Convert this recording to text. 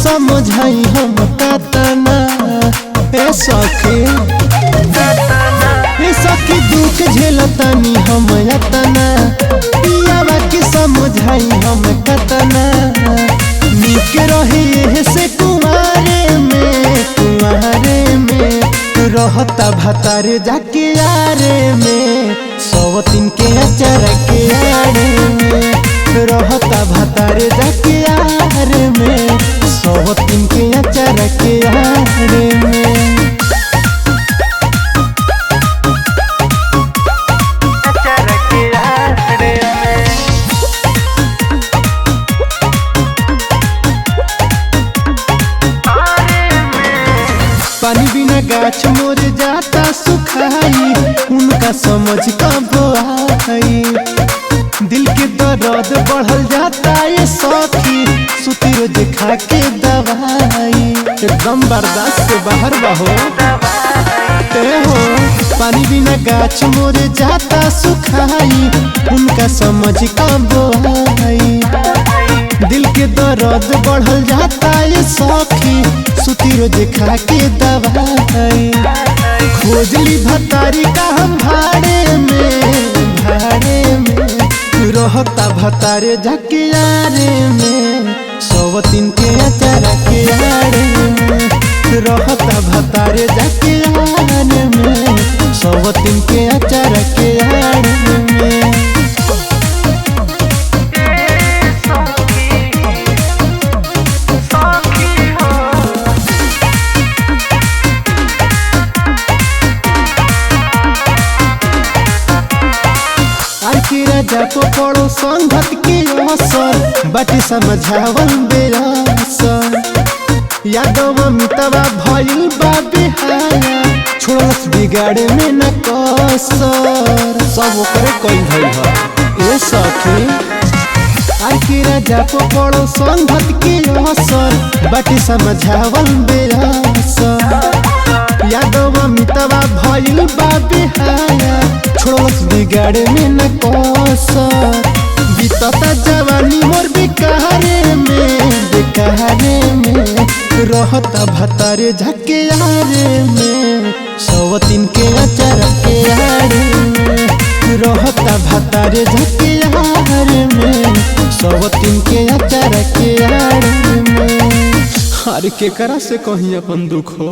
समझाई हम कतना ए सखी दुख झेलतानी हम यतना पियावा के समझाई हम कतना निक रहे से कुमारे में रहता भतारे जाके यारे में सवतीन के अचार के यारे में रहता भतारे जाके यारे में सवतीन के अचार के यारे में पानी बिना गाछ मोर जाता सुखाई उनका समझ कब आई दिल के दर्द बढ़ल जाता ये सखी सुती रोज खा के दवाई एकदम बर्दाश्त से बाहर बहो पानी बिना गाछ मोर जाता सुखाई उनका समझ कब आई दिल के दर्द बढ़ल जाता ये सखी सुती रोज खा के दवाई खोजली भतारी का हम भाड़े में रहता भतारे जाके यारे में सवतीन के अचार के यारे में रहता भतारे जाके यारे में सवतीन के अचार के यारे में राजा को पड़ो संगत के असर बाटी समझावल बेरासर यादव मितवा भइल बा बेहाया छोड़स बिगाड़े में न कसर सब ओकरे कोई भइल ह ए सखी आके राजा को पड़ो संगत के असर बाटी समझावल बेरासर यादव मितवा भइल बा बेहाया छोड़स बिगाड़े में न कसर बीतता जवानी मोर बेकारे में रहता भतारे झके यारे में सवतीन के अचार के यारे में रहता भतारे झके यारे में सवतीन के अचार के यारे में हर के करा से कहीं अपन दुख हो।